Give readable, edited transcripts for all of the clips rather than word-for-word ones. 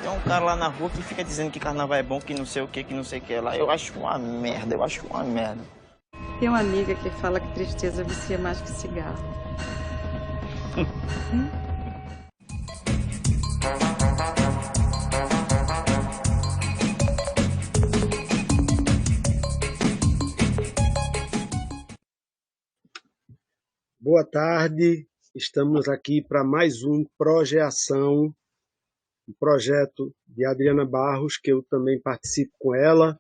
Tem um cara lá na rua que fica dizendo que carnaval é bom, que não sei o que não sei o que lá. Eu acho uma merda, eu acho uma merda. Tem uma amiga que fala que tristeza vicia mais que cigarro. Boa tarde, estamos aqui para mais um Projeação, um projeto de Adriana Barros, que eu também participo com ela,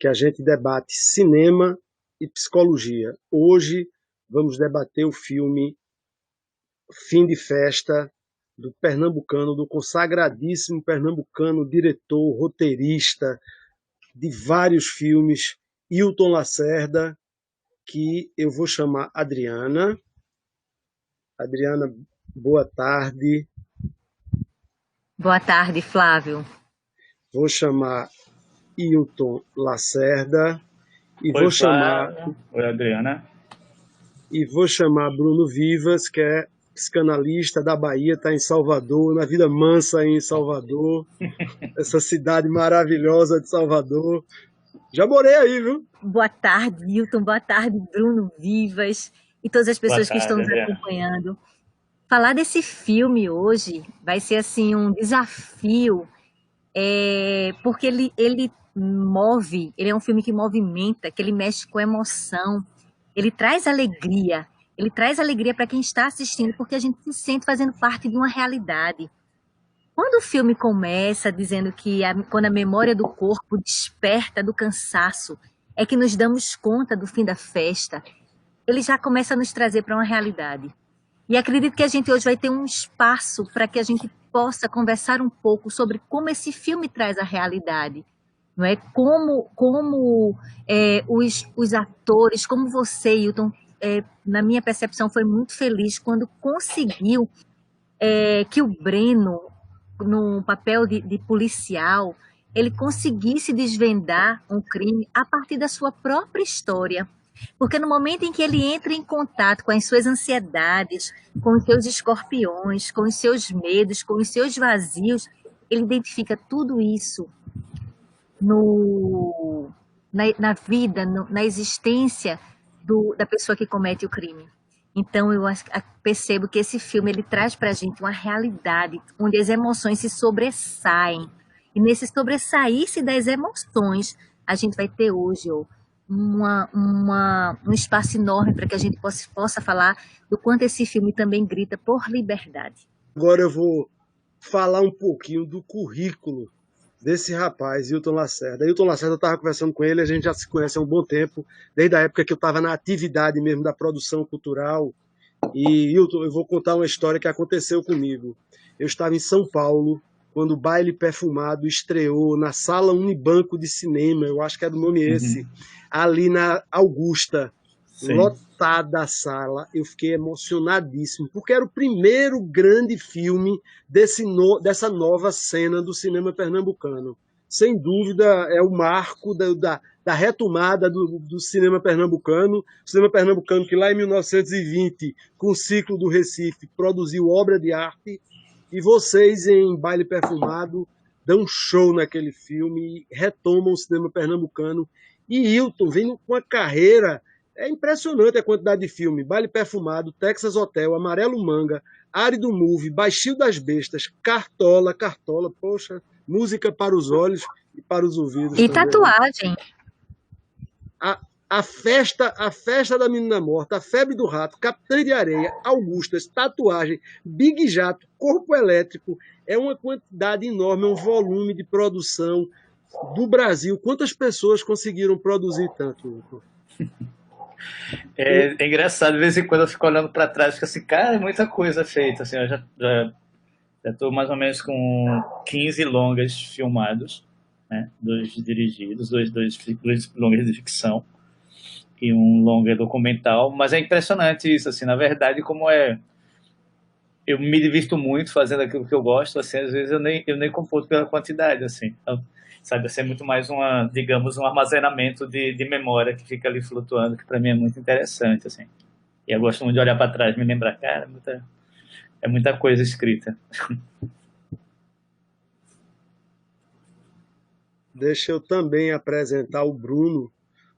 que a gente debate cinema e psicologia. Hoje vamos debater o filme Fim de Festa, do pernambucano, do consagradíssimo pernambucano, diretor, roteirista de vários filmes, Hilton Lacerda, que eu vou chamar Adriana. Adriana, boa tarde. Boa tarde, Flávio. Vou chamar Hilton Lacerda e Oi, vou chamar Flávio. Oi, Adriana. e vou chamar Bruno Vivas, que é psicanalista da Bahia, está em Salvador, na vida mansa em Salvador, essa cidade maravilhosa de Salvador. Já morei aí, viu? Boa tarde, Hilton. Boa tarde, Bruno Vivas e todas as pessoas que estão nos Adriana. acompanhando. Falar desse filme hoje vai ser assim um desafio, porque ele move, ele é um filme que movimenta, que ele mexe com emoção, ele traz alegria para quem está assistindo, porque a gente se sente fazendo parte de uma realidade. Quando o filme começa dizendo que quando a memória do corpo desperta do cansaço, é que nos damos conta do fim da festa, ele já começa a nos trazer para uma realidade. E acredito que a gente hoje vai ter um espaço para que a gente possa conversar um pouco sobre como esse filme traz a realidade. Não é? Os atores, como você, Hilton, na minha percepção, foi muito feliz quando conseguiu que o Breno, no papel de policial, ele conseguisse desvendar um crime a partir da sua própria história. Porque no momento em que ele entra em contato com as suas ansiedades, com os seus escorpiões, com os seus medos, com os seus vazios, ele identifica tudo isso na vida, na existência da pessoa que comete o crime. Então eu percebo que esse filme ele traz para a gente uma realidade onde as emoções se sobressaem. E nesse sobressair-se das emoções, a gente vai ter hoje um espaço enorme para que a gente possa falar do quanto esse filme também grita por liberdade. Agora eu vou falar um pouquinho do currículo desse rapaz, Hilton Lacerda. Hilton Lacerda, eu estava conversando com ele, a gente já se conhece há um bom tempo, desde a época que eu estava na atividade mesmo da produção cultural. E, Hilton, eu vou contar uma história que aconteceu comigo. Eu estava em São Paulo, quando o Baile Perfumado estreou na Sala Unibanco de Cinema, eu acho que era o nome esse, ali na Augusta. Sim. Lotada a sala, eu fiquei emocionadíssimo, porque era o primeiro grande filme dessa nova cena do cinema pernambucano. Sem dúvida, é o marco da retomada do cinema pernambucano. O cinema pernambucano que lá em 1920, com o ciclo do Recife, produziu obra de arte, e vocês, em Baile Perfumado, dão um show naquele filme e retomam o cinema pernambucano. E Hilton vem com uma carreira... É impressionante a quantidade de filme. Baile Perfumado, Texas Hotel, Amarelo Manga, Árido Movie, Baixio das Bestas, Cartola, poxa, música para os olhos e para os ouvidos. E também. tatuagem. A festa da Menina Morta, A Febre do Rato, Capitã de Areia, Augustas, Tatuagem, Big Jato, Corpo Elétrico. É uma quantidade enorme, é um volume de produção do Brasil. Quantas pessoas conseguiram produzir tanto, Hilton? É engraçado, de vez em quando eu fico olhando para trás e fico assim, cara, é muita coisa feita. Assim, eu já estou mais ou menos com 15 longas filmados, né? 2 dirigidos, dois longas de ficção e um longa documental. Mas é impressionante isso, assim, na verdade, como é... Eu me divirto muito fazendo aquilo que eu gosto, assim, às vezes eu nem computo pela quantidade, assim. Então, sabe, assim, é muito mais digamos, um armazenamento de memória que fica ali flutuando, que para mim é muito interessante, assim. E eu gosto muito de olhar para trás e me lembrar, cara, é muita coisa escrita. Deixa eu também apresentar o Bruno.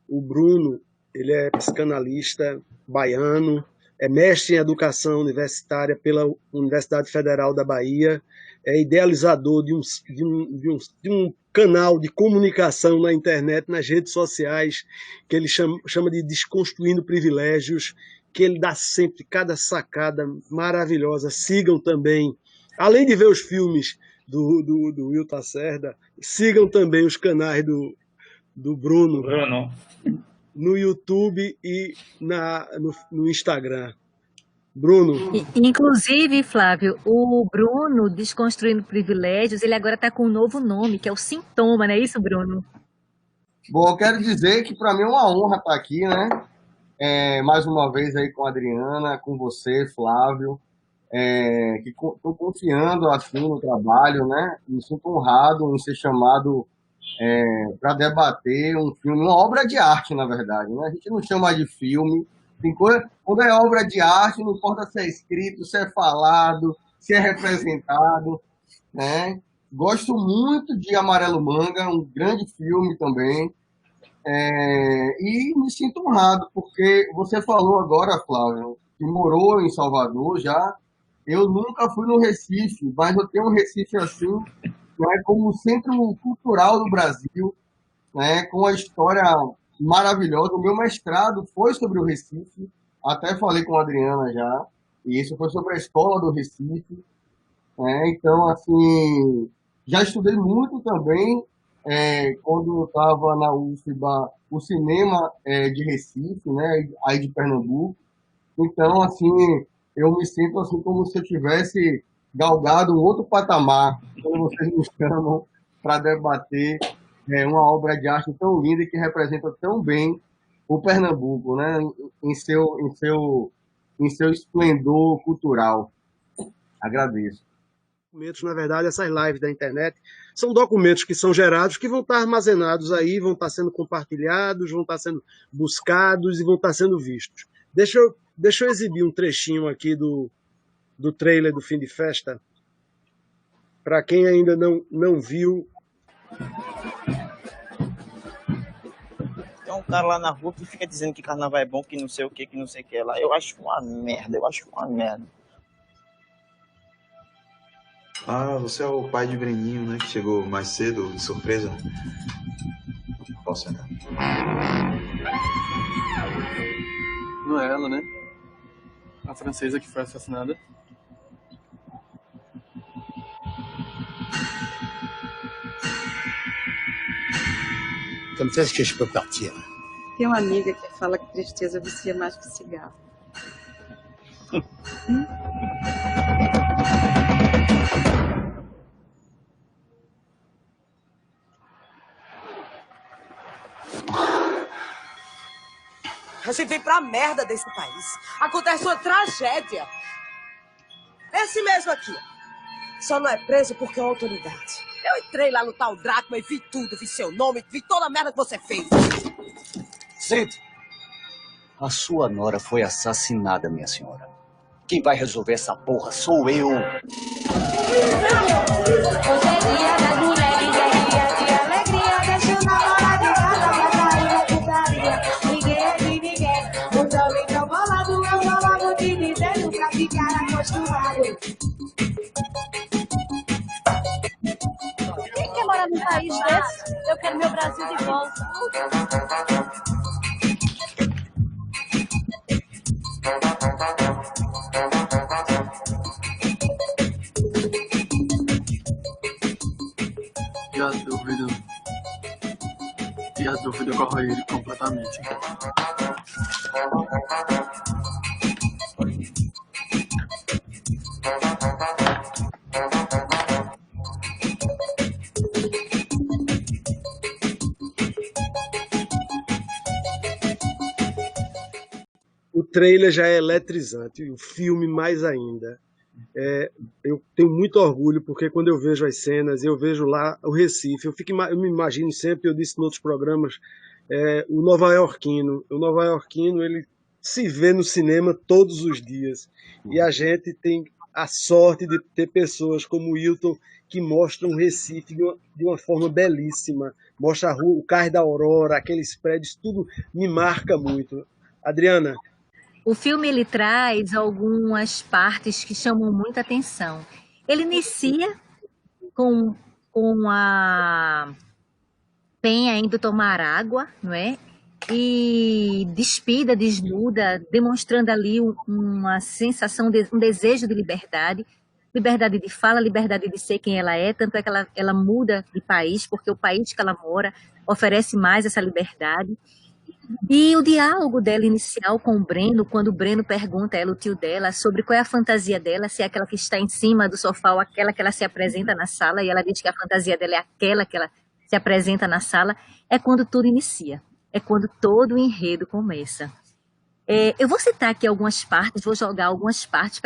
O Bruno, ele é psicanalista baiano, é mestre em educação universitária pela Universidade Federal da Bahia, é idealizador de um canal de comunicação na internet, nas redes sociais, que ele chama de Desconstruindo Privilégios, que ele dá sempre cada sacada maravilhosa. Sigam também, além de ver os filmes do Wilton Lacerda, sigam também os canais do Bruno Bruno. no YouTube e no Instagram. Bruno, Inclusive, Flávio, o Bruno, Desconstruindo Privilégios, ele agora está com um novo nome, que é o Sintoma, não é isso, Bruno? Bom, eu quero dizer que para mim é uma honra estar aqui, né? Mais uma vez aí com a Adriana, com você, Flávio, que estou confiando assim no trabalho, né? Me sinto honrado em ser chamado para debater um filme, uma obra de arte, na verdade, né? A gente não chama de filme. Quando é obra de arte, não importa se é escrito, se é falado, se é representado, né? Gosto muito de Amarelo Manga, um grande filme também. E me sinto honrado, porque você falou agora, Flávio, que morou em Salvador já. Eu nunca fui no Recife, mas eu tenho um Recife assim, né, como centro cultural do Brasil, né, com uma história maravilhosa. O meu mestrado foi sobre o Recife, até falei com a Adriana já, e isso foi sobre a escola do Recife. Então, assim, já estudei muito também, quando eu estava na UFBA, o cinema de Recife, né, aí de Pernambuco. Então, assim, eu me sinto assim como se eu tivesse galgado um outro patamar, quando vocês me chamam para debater uma obra de arte tão linda e que representa tão bem o Pernambuco, né, em seu esplendor cultural. Agradeço. documentos, na verdade, essas lives da internet são documentos que são gerados, que vão estar armazenados aí, vão estar sendo compartilhados, vão estar sendo buscados e vão estar sendo vistos. Deixa eu exibir um trechinho aqui do trailer do Fim de Festa, para quem ainda não viu. Tem um cara lá na rua que fica dizendo que carnaval é bom, que não sei o que não sei o que lá. Eu acho uma merda, Ah, você é o pai de Breninho, né? Que chegou mais cedo, de surpresa. Posso entrar? Não é ela, né? A francesa que foi assassinada. Comme ça, est-ce que je peux partir? Tem uma amiga que fala que tristeza vicia mais que cigarro. A gente vem pra merda desse país. Acontece uma tragédia. Esse mesmo aqui. Só não é preso porque é autoridade. Eu entrei lá no tal Drácula e vi tudo. Vi seu nome, vi toda a merda que você fez. Sente. A sua nora foi assassinada, minha senhora. Quem vai resolver essa porra sou eu. Hoje é dia das mulheres, é dia de alegria. Deixa o namorado em casa, vai sair da putaria. Ninguém é de ninguém. O jovem tão bolado, eu só logo te dizendo pra ficar acostumado. Quem quer morar num país desse? Eu quero meu Brasil de volta. E a dúvida corrói ele completamente. O trailer já é eletrizante, e o filme mais ainda. Eu tenho muito orgulho, porque quando eu vejo as cenas, eu vejo lá o Recife, eu me imagino sempre, eu disse em outros programas, o nova-iorquino, ele se vê no cinema todos os dias, e a gente tem a sorte de ter pessoas como o Wilton, que mostram o Recife de uma forma belíssima. Mostra a rua, o Cais da Aurora, aqueles prédios, tudo me marca muito. Adriana, O filme ele traz algumas partes que chamam muita atenção. Ele inicia com, com a Penha indo tomar água, não é? E despida, desnuda, demonstrando ali uma sensação, um desejo de liberdade de fala, liberdade de ser quem ela é, tanto é que ela muda de país, porque o país que ela mora oferece mais essa liberdade. E o diálogo dela inicial com o Breno, quando o Breno pergunta a ela, o tio dela, sobre qual é a fantasia dela, se é aquela que está em cima do sofá ou aquela que ela se apresenta na sala, e ela diz que a fantasia dela é aquela que ela se apresenta na sala, é quando tudo inicia, é quando todo o enredo começa. Eu vou citar aqui algumas partes, vou jogar algumas partes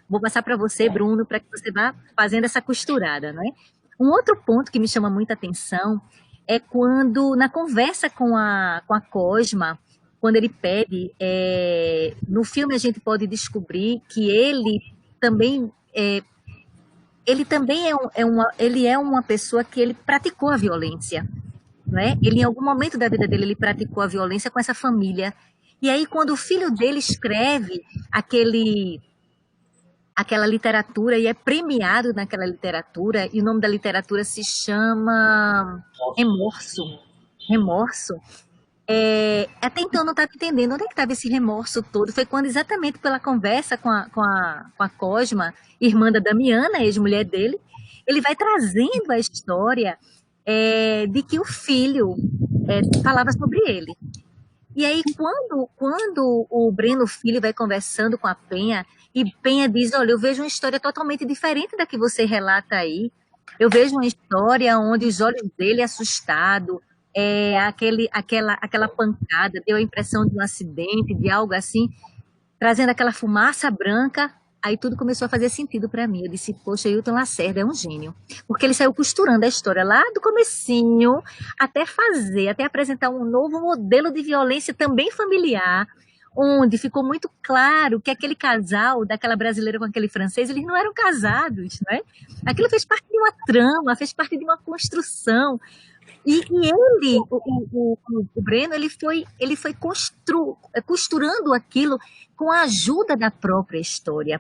vou passar para você, Bruno, para que você vá fazendo essa costurada, não é? Um outro ponto que me chama muita atenção é quando, na conversa com a Cosma, quando ele pede, no filme a gente pode descobrir que ele também ele é uma pessoa que ele praticou a violência, não é? Ele, em algum momento da vida dele, ele praticou a violência com essa família. E aí, quando o filho dele escreve aquela literatura e é premiado naquela literatura, e o nome da literatura se chama Remorso. Remorso. Até então eu não estava entendendo onde é que estava esse remorso todo. Foi quando, exatamente pela conversa com a Cosma, irmã da Damiana, ex-mulher dele, ele vai trazendo a história de que o filho falava sobre ele. E aí, quando o Breno Filho vai conversando com a Penha, e Penha diz, olha, eu vejo uma história totalmente diferente da que você relata aí. Eu vejo uma história onde os olhos dele assustados, aquela pancada, deu a impressão de um acidente, de algo assim, trazendo aquela fumaça branca. Aí tudo começou a fazer sentido para mim. Eu disse, poxa, Ailton Lacerda é um gênio. Porque ele saiu costurando a história lá do comecinho, até apresentar um novo modelo de violência também familiar, onde ficou muito claro que aquele casal, daquela brasileira com aquele francês, eles não eram casados, né? Aquilo fez parte de uma trama, fez parte de uma construção. E ele, o Breno, ele foi costurando aquilo com a ajuda da própria história.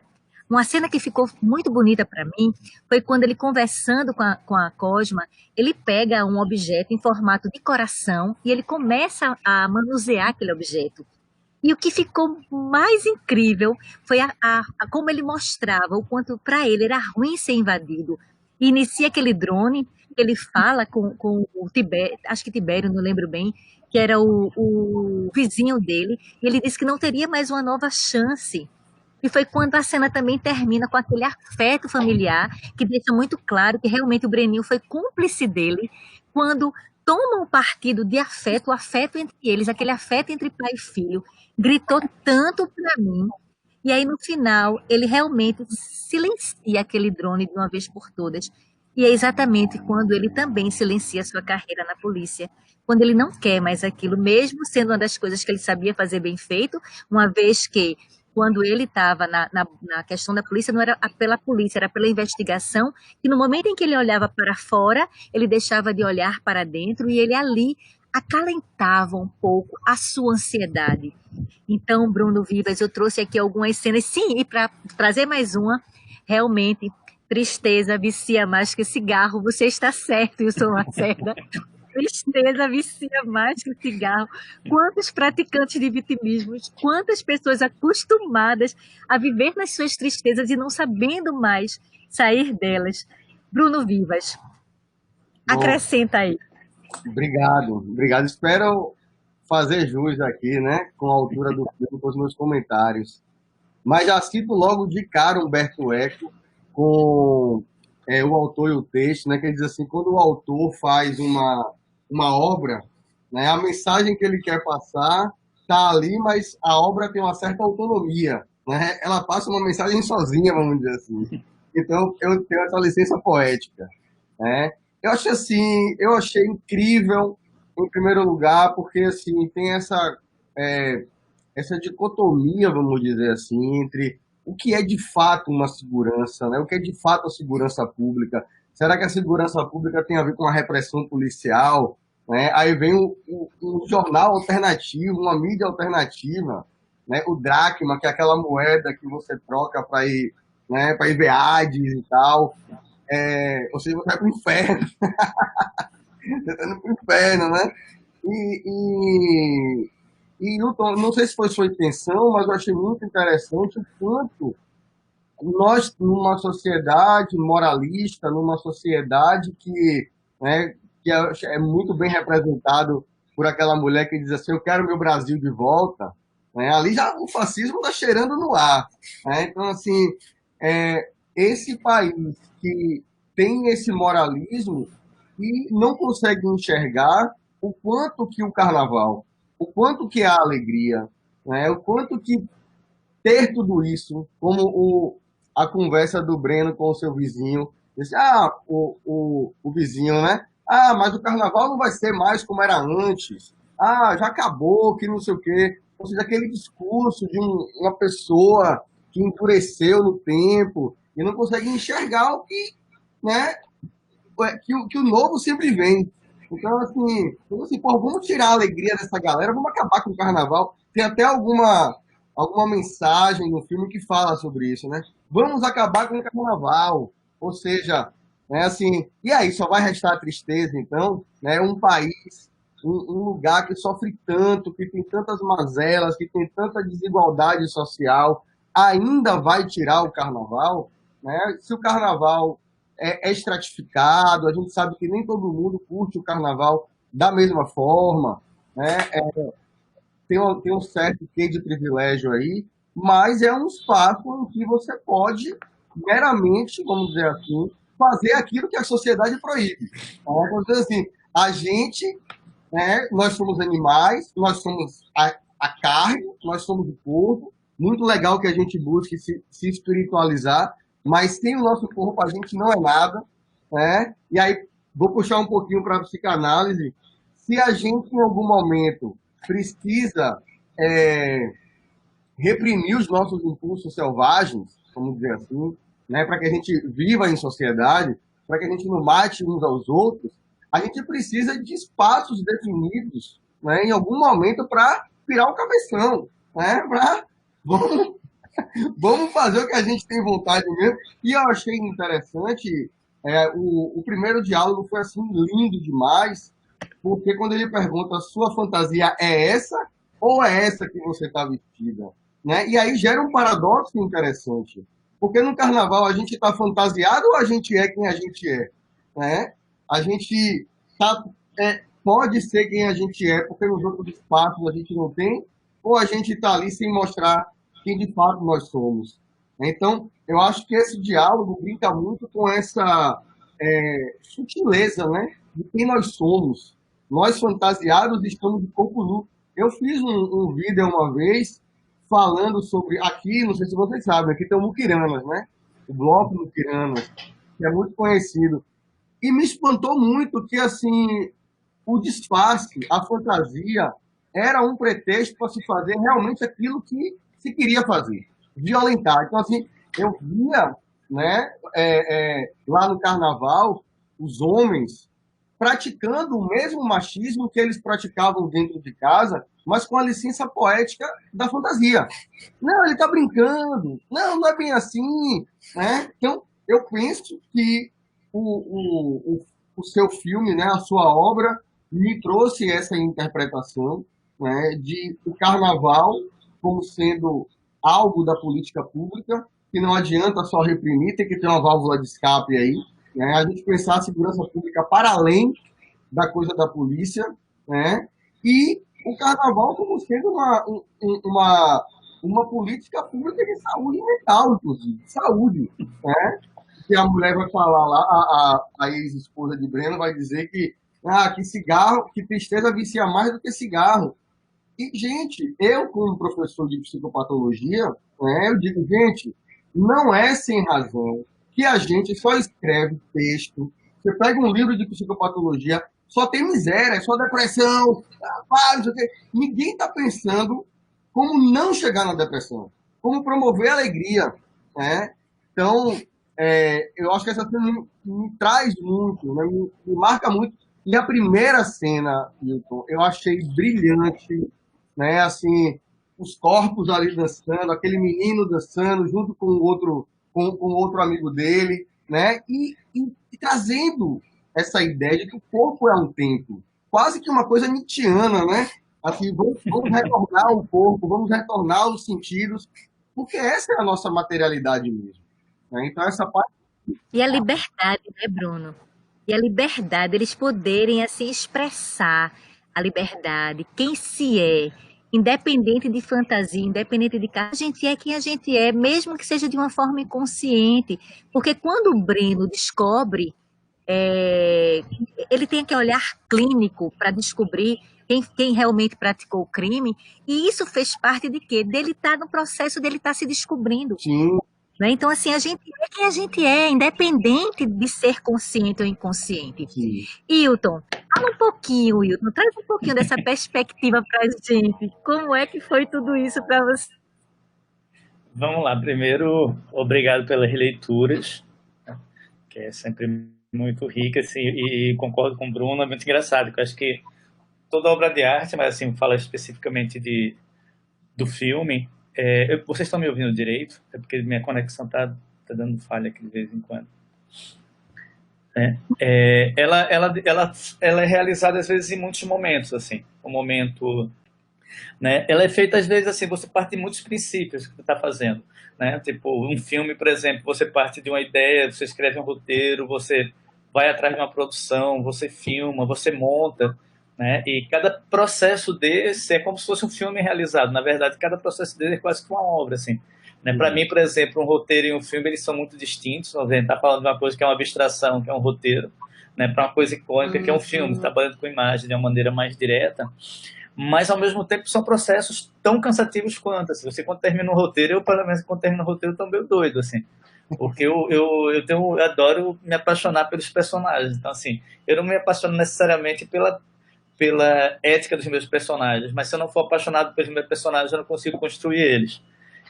Uma cena que ficou muito bonita para mim foi quando ele, conversando com a Cosma, ele pega um objeto em formato de coração e ele começa a manusear aquele objeto. E o que ficou mais incrível foi como ele mostrava o quanto para ele era ruim ser invadido. E inicia aquele drone, ele fala com o Tibério, acho que Tibério, não lembro bem, que era o vizinho dele, e ele disse que não teria mais uma nova chance. E foi quando a cena também termina com aquele afeto familiar, que deixa muito claro que realmente o Breninho foi cúmplice dele, quando toma um partido de afeto, o afeto entre eles, aquele afeto entre pai e filho, gritou tanto para mim. E aí, no final, ele realmente silencia aquele drone de uma vez por todas. E é exatamente quando ele também silencia sua carreira na polícia, quando ele não quer mais aquilo, mesmo sendo uma das coisas que ele sabia fazer bem feito, uma vez que, quando ele estava na questão da polícia, não era pela polícia, era pela investigação, que no momento em que ele olhava para fora, ele deixava de olhar para dentro e ele ali acalentava um pouco a sua ansiedade. Então, Bruno Vivas, eu trouxe aqui algumas cenas, sim, e para trazer mais uma, realmente, tristeza vicia mais que cigarro, você está certo, Wilson Lacerda. Tristeza vicia mais que cigarro. Quantos praticantes de vitimismo, quantas pessoas acostumadas a viver nas suas tristezas e não sabendo mais sair delas. Bruno Vivas, acrescenta aí. Obrigado. Espero fazer jus aqui, né, com a altura do filme, com os meus comentários. Mas já cito logo de cara Humberto Eco com o autor e o texto, né, que ele diz assim, quando o autor faz uma obra, né, a mensagem que ele quer passar está ali, mas a obra tem uma certa autonomia, né? Ela passa uma mensagem sozinha, vamos dizer assim. Então, eu tenho essa licença poética, né? Eu achei incrível, em primeiro lugar, porque assim, tem essa dicotomia, vamos dizer assim, entre o que é de fato uma segurança, né? O que é de fato a segurança pública. Será que a segurança pública tem a ver com a repressão policial? Né? Aí vem um jornal alternativo, uma mídia alternativa, né? O dracma, que é aquela moeda que você troca para ir, né, para ir ver AIDS e tal. Ou seja, você vai para o inferno. Você está indo para o inferno, né? E não sei se foi sua intenção, mas eu achei muito interessante o quanto nós, numa sociedade moralista, numa sociedade né, que é muito bem representado por aquela mulher que diz assim, eu quero meu Brasil de volta, né? Ali já o fascismo está cheirando no ar. Né? Então, assim, esse país que tem esse moralismo e não consegue enxergar o quanto que o carnaval, o quanto que a alegria, né? O quanto que ter tudo isso, como a conversa do Breno com o seu vizinho, disse, o vizinho, né? Mas o carnaval não vai ser mais como era antes. Já acabou, que não sei o quê. Ou seja, aquele discurso de uma pessoa que endureceu no tempo e não consegue enxergar o que, né, que o novo sempre vem. Então, assim, pô, vamos tirar a alegria dessa galera, vamos acabar com o carnaval. Tem até alguma mensagem no filme que fala sobre isso, né? Vamos acabar com o carnaval. Ou seja, né, assim, e aí, só vai restar a tristeza, então, né? Um país, um lugar que sofre tanto, que tem tantas mazelas, que tem tanta desigualdade social, ainda vai tirar o carnaval, né? Se o carnaval é estratificado, a gente sabe que nem todo mundo curte o carnaval da mesma forma, né? Tem um certo quê de privilégio aí, mas é um espaço em que você pode meramente, vamos dizer assim, fazer aquilo que a sociedade proíbe. Vamos dizer assim, a gente, né, nós somos animais, nós somos a carne, nós somos o corpo, muito legal que a gente busque se espiritualizar, mas sem o nosso corpo a gente não é nada, né? E aí, vou puxar um pouquinho para a psicanálise. Se a gente, em algum momento, precisa reprimir os nossos impulsos selvagens, vamos dizer assim, né? Para que a gente viva em sociedade, para que a gente não mate uns aos outros, a gente precisa de espaços definidos, né? Em algum momento, para virar o cabeção, né? Vamos fazer o que a gente tem vontade mesmo. E eu achei interessante, o primeiro diálogo foi assim lindo demais, porque quando ele pergunta, sua fantasia é essa ou é essa que você está vestida? Né? E aí gera um paradoxo interessante, porque no carnaval a gente está fantasiado ou a gente é quem a gente é? Né? A gente pode ser quem a gente é, porque nos outros espaços a gente não tem, ou a gente está ali sem mostrar quem de fato nós somos. Então, eu acho que esse diálogo brinca muito com essa sutileza, né, de quem nós somos. Nós, fantasiados, estamos de corpo nu. Eu fiz um vídeo uma vez falando sobre, aqui, não sei se vocês sabem, aqui tem o Muquiranas, né? O Bloco Muquiranas, que é muito conhecido. E me espantou muito que, assim, o disfarce, a fantasia, era um pretexto para se fazer realmente aquilo que se queria fazer, violentar. Então, assim, eu via, né, lá no carnaval, os homens praticando o mesmo machismo que eles praticavam dentro de casa, mas com a licença poética da fantasia. Não, ele está brincando. Não é bem assim. Né? Então, eu penso que o seu filme, né, a sua obra, me trouxe essa interpretação, né, de o carnaval como sendo algo da política pública, que não adianta só reprimir, tem que ter uma válvula de escape aí, né? A gente pensar a segurança pública para além da coisa da polícia, né? E o carnaval como sendo uma política pública de saúde mental, inclusive, de saúde, né? Que a mulher vai falar lá, a ex-esposa de Breno vai dizer que cigarro, que tristeza vicia mais do que cigarro. E, gente, eu, como professor de psicopatologia, né, eu digo, gente, não é sem razão que a gente só escreve texto. Você pega um livro de psicopatologia, só tem miséria, só depressão, não sei o quê. Ninguém está pensando como não chegar na depressão, como promover a alegria. Né? Então, eu acho que essa cena me traz muito, né? Me marca muito. E a primeira cena, Milton, eu achei brilhante, né? Assim, os corpos ali dançando, aquele menino dançando junto com outro amigo dele, né? E trazendo essa ideia de que o corpo é um templo, quase que uma coisa nietzschiana, né? Assim, vamos retornar o corpo, vamos retornar os sentidos, porque essa é a nossa materialidade mesmo, né? Então essa parte. E a liberdade, né, Bruno? E a liberdade, eles poderem assim expressar a liberdade, quem se é, independente de fantasia, independente de cara, a gente é quem a gente é, mesmo que seja de uma forma inconsciente. Porque quando o Breno descobre, ele tem aquele olhar clínico para descobrir quem realmente praticou o crime, e isso fez parte de quê? Dele estar no processo dele estar se descobrindo. Sim. Né? Então, assim, a gente é quem a gente é, independente de ser consciente ou inconsciente. Sim. Hilton, fala um pouquinho, Hilton, traz um pouquinho dessa perspectiva para a gente. Como é que foi tudo isso para você? Vamos lá. Primeiro, obrigado pelas leituras, que é sempre muito rica, assim, e concordo com o Bruno, é muito engraçado, porque eu acho que toda obra de arte, mas assim, fala especificamente do filme. Vocês estão me ouvindo direito? É porque minha conexão tá dando falha aqui de vez em quando. Ela é realizada às vezes em muitos momentos, assim. O momento, né? Ela é feita às vezes assim, você parte de muitos princípios que você está fazendo, né? Tipo, um filme, por exemplo, você parte de uma ideia, você escreve um roteiro, você vai atrás de uma produção, você filma, você monta, né? E cada processo desse é como se fosse um filme realizado. Na verdade, cada processo desse é quase que uma obra, assim. Né? Para mim, por exemplo, um roteiro e um filme, eles são muito distintos. A gente está falando de uma coisa que é uma abstração, que é um roteiro, né? Para uma coisa icônica, que é um filme, trabalhando com imagem de uma maneira mais direta. Mas, ao mesmo tempo, são processos tão cansativos quanto. Assim. Você, quando termina um roteiro, eu, pelo menos, quando termino um roteiro, estou meio doido, assim. Porque eu adoro me apaixonar pelos personagens. Então, assim, eu não me apaixono necessariamente pela ética dos meus personagens, mas se eu não for apaixonado pelos meus personagens, eu não consigo construir eles.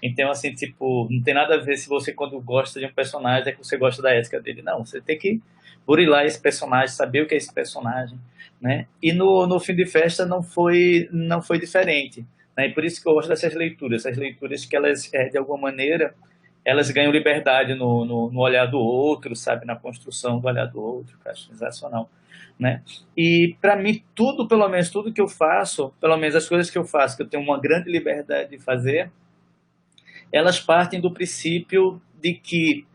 Então, assim, tipo, não tem nada a ver se você, quando gosta de um personagem, é que você gosta da ética dele. Não, você tem que burilar esse personagem, saber o que é esse personagem, né? E no Fim de Festa não foi diferente, né? E por isso que eu gosto dessas leituras. Essas leituras que elas, de alguma maneira, elas ganham liberdade no olhar do outro, sabe? Na construção do olhar do outro, que eu acho sensacional. Né? E para mim pelo menos tudo que eu faço, pelo menos as coisas que eu faço, que eu tenho uma grande liberdade de fazer, elas partem do princípio de que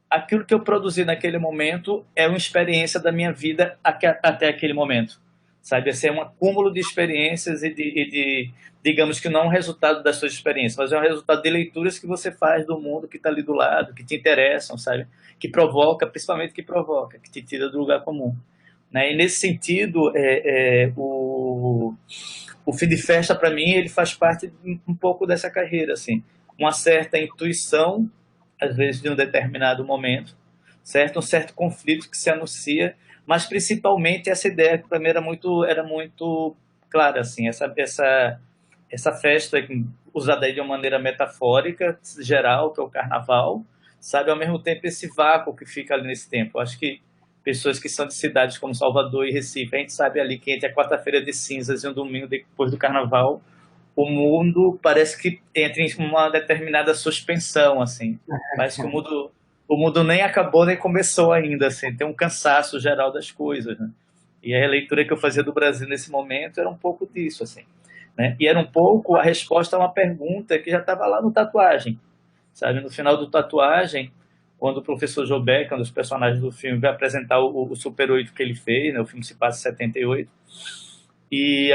aquilo que eu produzi naquele momento é uma experiência da minha vida até aquele momento, sabe? Esse é um acúmulo de experiências e digamos que não é um resultado das suas experiências, mas é um resultado de leituras que você faz do mundo que está ali do lado, que te interessam, sabe? Que provoca, principalmente que te tira do lugar comum. Né? E nesse sentido, o Fim de Festa, para mim, ele faz parte um pouco dessa carreira, assim, uma certa intuição, às vezes de um determinado momento, certo? Um certo conflito que se anuncia, mas principalmente essa ideia que para mim era muito clara, assim, essa festa usada aí de uma maneira metafórica, geral, que é o carnaval, sabe? Ao mesmo tempo esse vácuo que fica ali nesse tempo. Eu acho que pessoas que são de cidades como Salvador e Recife, a gente sabe ali que entre a quarta-feira de cinzas e um domingo depois do carnaval, o mundo parece que entra em uma determinada suspensão, assim. Parece que o mundo nem acabou, nem começou ainda, assim. Tem um cansaço geral das coisas, né? E a leitura que eu fazia do Brasil nesse momento era um pouco disso, assim. Né? E era um pouco a resposta a uma pergunta que já estava lá no Tatuagem, sabe? No final do Tatuagem, quando o professor Jobé, que é um dos personagens do filme, vai apresentar o Super 8 que ele fez, né? O filme se passa em 78, e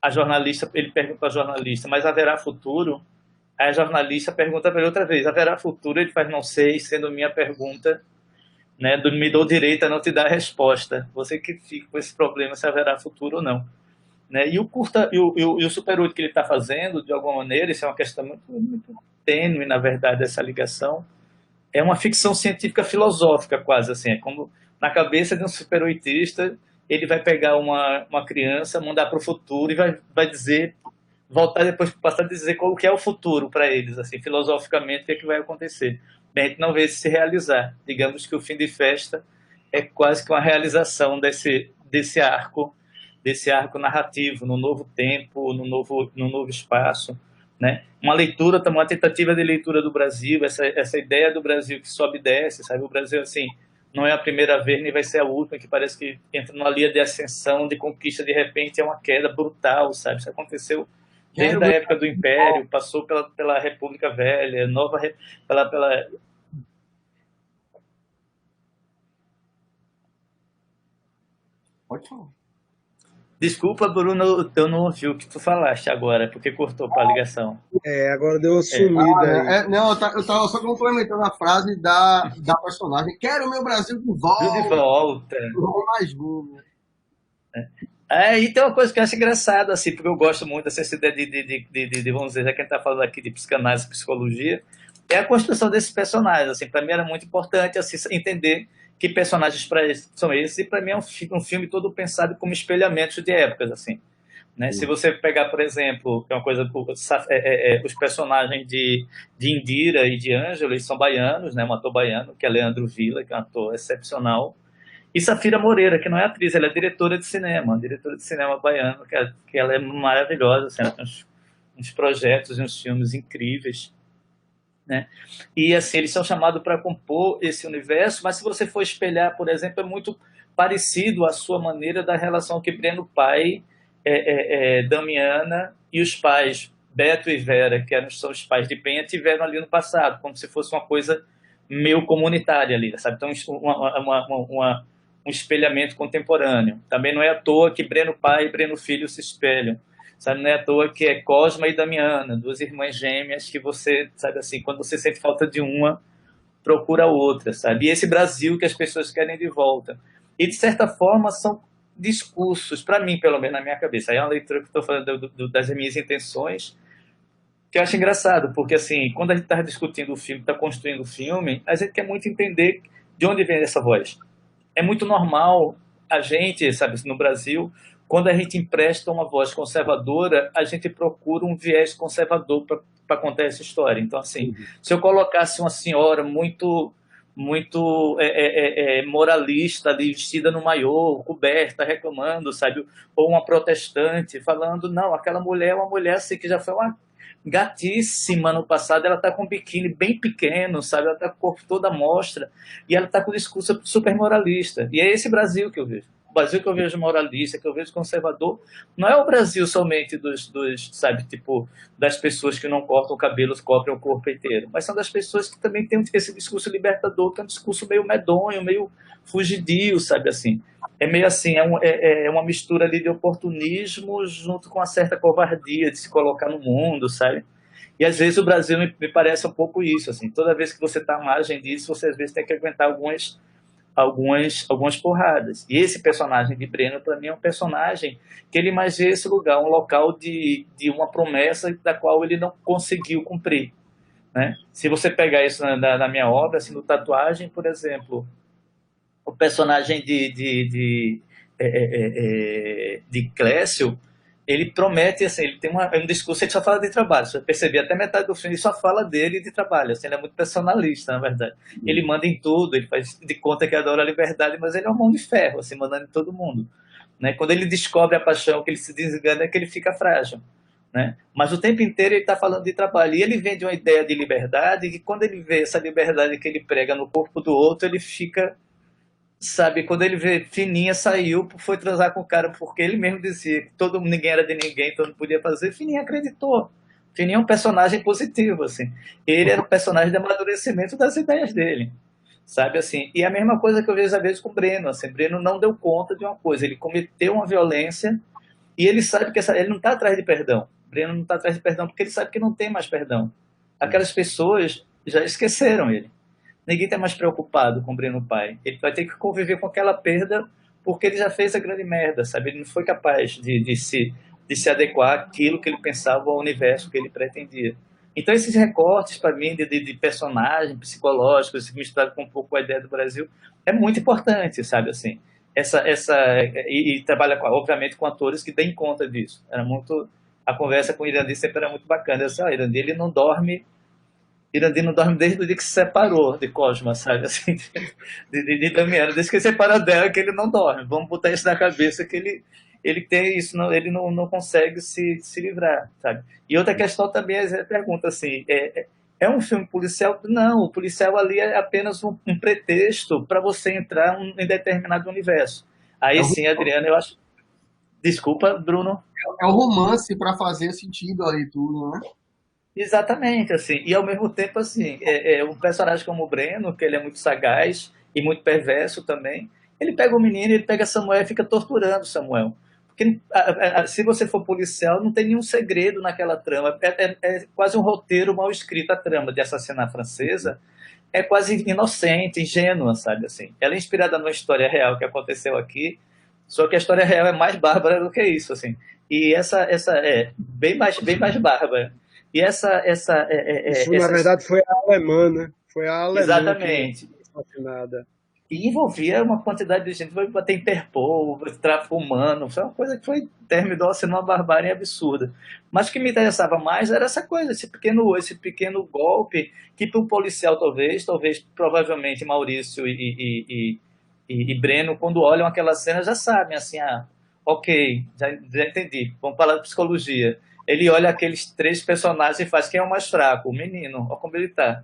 a jornalista, ele pergunta à jornalista, mas haverá futuro? Aí a jornalista pergunta para ele outra vez, haverá futuro? Ele faz, não sei, sendo minha pergunta, né? Me dou direito a não te dar a resposta. Você que fica com esse problema, se haverá futuro ou não. Né? E o Super 8 que ele está fazendo, de alguma maneira, isso é uma questão muito tênue, na verdade, essa ligação, é uma ficção científica filosófica, quase assim. É como na cabeça de um super-oitista, ele vai pegar uma criança, mandar para o futuro e vai dizer, voltar depois para o passado e dizer qual que é o futuro para eles, assim, filosoficamente, o que é que vai acontecer. a gente não vê se realizar. Digamos que o Fim de Festa é quase que uma realização desse arco narrativo, no novo tempo, no novo espaço, né? Uma tentativa de leitura do Brasil, essa ideia do Brasil que sobe e desce, sabe? O Brasil, assim, não é a primeira vez, nem vai ser a última, que parece que entra numa linha de ascensão, de conquista, de repente é uma queda brutal, sabe? Isso aconteceu desde a época do Império, passou pela República Velha, pela... Pode falar. Desculpa, Bruno, eu não ouvi o que tu falaste agora, porque cortou para a ligação. Agora deu uma sumida aí. Não, eu tava só complementando a frase da personagem. Quero o meu Brasil de volta. De volta. Mais um. E tem uma coisa que eu acho engraçada, assim, porque eu gosto muito dessa ideia de vamos dizer, já que a gente está falando aqui de psicanálise e psicologia, é a construção desses personagens. Assim, para mim era muito importante assim, entender que personagens são esses, e para mim é um filme todo pensado como espelhamentos de épocas, assim, né? Se você pegar, por exemplo, que é uma coisa, os personagens de Indira e de Ângelo, eles são baianos, né? Um ator baiano, que é Leandro Villa, que é um ator excepcional, e Safira Moreira, que não é atriz, ela é diretora de cinema baiano, que ela é maravilhosa, assim, ela tem uns projetos e uns filmes incríveis, né? E assim, eles são chamados para compor esse universo, mas se você for espelhar, por exemplo, é muito parecido a sua maneira da relação que Breno Pai, Damiana e os pais, Beto e Vera, que são os pais de Penha, tiveram ali no passado, como se fosse uma coisa meio comunitária ali, sabe? Então, um espelhamento contemporâneo. Também não é à toa que Breno Pai e Breno Filho se espelham. Sabe, não é à toa que é Cosma e Damiana, duas irmãs gêmeas que você, sabe assim, quando você sente falta de uma, procura a outra, sabe? E esse Brasil que as pessoas querem de volta. E, de certa forma, são discursos, para mim, pelo menos na minha cabeça. Aí é uma leitura que estou falando das minhas intenções, que eu acho engraçado, porque, assim, quando a gente está discutindo o filme, está construindo o filme, a gente quer muito entender de onde vem essa voz. É muito normal a gente, sabe, no Brasil, quando a gente empresta uma voz conservadora, a gente procura um viés conservador para contar essa história. Então, assim, se eu colocasse uma senhora muito moralista ali, vestida no maiô, coberta, reclamando, sabe? Ou uma protestante falando, não, aquela mulher é uma mulher assim, que já foi uma gatíssima no passado, ela está com um biquíni bem pequeno, sabe? Ela está com o corpo todo à mostra, e ela está com um discurso super moralista. E é esse Brasil que eu vejo. O Brasil que eu vejo moralista, que eu vejo conservador, não é o Brasil somente sabe, tipo, das pessoas que não cortam o cabelo, cobrem o corpo inteiro, mas são das pessoas que também têm esse discurso libertador, que é um discurso meio medonho, meio fugidio, sabe, assim. É meio assim, é uma mistura ali de oportunismo junto com uma certa covardia de se colocar no mundo, sabe? E às vezes o Brasil me parece um pouco isso, assim. Toda vez que você está à margem disso, você às vezes tem que aguentar algumas porradas. E esse personagem de Breno, para mim, é um personagem que ele imagina esse lugar, um local de uma promessa da qual ele não conseguiu cumprir, né? Se você pegar isso na minha obra, assim, no Tatuagem, por exemplo, o personagem de Clécio, ele promete, assim, ele tem um discurso, ele só fala de trabalho. Você perceber, até metade do filme ele só fala dele de trabalho, assim, ele é muito personalista, na verdade. Ele manda em tudo, ele faz de conta que adora a liberdade, mas ele é um mão de ferro, assim, mandando em todo mundo, né? Quando ele descobre a paixão, que ele se desengana, é que ele fica frágil, né? Mas o tempo inteiro ele está falando de trabalho, e ele vem de uma ideia de liberdade, e quando ele vê essa liberdade que ele prega no corpo do outro, ele fica... Sabe, quando ele vê Fininha saiu, foi transar com o cara, porque ele mesmo dizia que ninguém era de ninguém, todo mundo podia fazer, Fininha acreditou. Fininha é um personagem positivo, assim. Ele era um personagem de amadurecimento das ideias dele, sabe, assim. E a mesma coisa que eu vejo às vezes com o Breno, assim. Breno não deu conta de uma coisa, ele cometeu uma violência e ele sabe que ele não está atrás de perdão. Breno não está atrás de perdão porque ele sabe que não tem mais perdão. Aquelas pessoas já esqueceram ele. Ninguém está mais preocupado com o Breno Pai. Ele vai ter que conviver com aquela perda porque ele já fez a grande merda, sabe? Ele não foi capaz de se adequar àquilo que ele pensava, ao universo que ele pretendia. Então, esses recortes, para mim, de personagem psicológico, misturado com um pouco a ideia do Brasil, é muito importante, sabe? Assim, e trabalha, obviamente, com atores que deem conta disso. A conversa com o Irandi sempre era muito bacana. Eu disse, Irandi, ele não dorme Irandir não dorme desde o dia que se separou de Cosma, sabe? Assim, de Damiana. Desde que ele separa dela, que ele não dorme. Vamos botar isso na cabeça, que ele tem isso, não, ele não consegue se livrar, sabe? E outra questão também é a pergunta assim, é um filme policial? Não, o policial ali é apenas um pretexto para você entrar em determinado universo. Aí sim, Adriana, eu acho... Desculpa, Bruno. É o romance para fazer sentido ali tudo, né? Exatamente, assim, e ao mesmo tempo, assim, um personagem como o Breno, que ele é muito sagaz e muito perverso também, ele pega o menino, ele pega Samuel e fica torturando Samuel. Porque se você for policial, não tem nenhum segredo naquela trama, é quase um roteiro mal escrito. A trama de assassinar a francesa é quase inocente, ingênua, sabe, assim. Ela é inspirada numa história real que aconteceu aqui, só que a história real é mais bárbara do que isso, assim. E essa é bem mais bárbara. E Isso, na verdade, foi a alemã, né? Foi a alemã exatamente. que foi assassinada. E envolvia uma quantidade de gente, foi bater Interpol, tráfico humano, foi uma coisa que terminou sendo uma barbárie absurda. Mas o que me interessava mais era essa coisa, esse pequeno golpe, que para o policial talvez, provavelmente Maurício e Breno, quando olham aquela cena, já sabem, assim, ok, já entendi, vamos falar de psicologia. Ele olha aqueles 3 personagens e faz quem é o mais fraco, o menino, olha como ele está,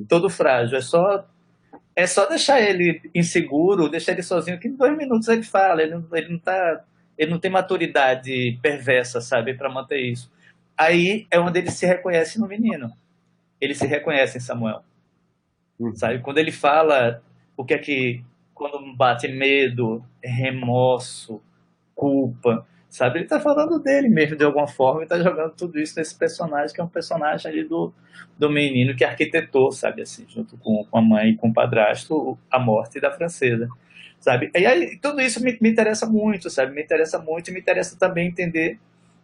todo frágil, é só deixar ele inseguro, deixar ele sozinho, que em 2 minutos ele fala, ele não tem maturidade perversa, sabe, para manter isso. Aí é onde ele se reconhece no menino, ele se reconhece em Samuel, sabe, quando ele fala o que é que, quando bate medo, remorso, culpa, sabe, ele está falando dele mesmo, de alguma forma, e está jogando tudo isso nesse personagem, que é um personagem ali do menino que arquitetou, sabe, assim, junto com a mãe e com o padrasto, a morte da francesa, sabe, e aí tudo isso me interessa muito, sabe, me interessa também entender,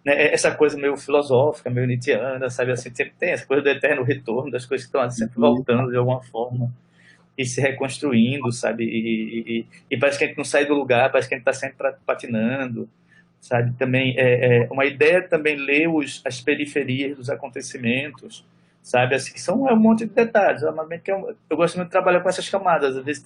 né, essa coisa meio filosófica, meio nietzschiana, sabe, assim, sempre tem essa coisa do eterno retorno, das coisas que estão sempre voltando de alguma forma, e se reconstruindo, sabe, e parece que a gente não sai do lugar, parece que a gente está sempre patinando, sabe, também uma ideia também ler as periferias dos acontecimentos, sabe, assim, que são um monte de detalhes, normalmente eu gosto muito de trabalhar com essas camadas, às vezes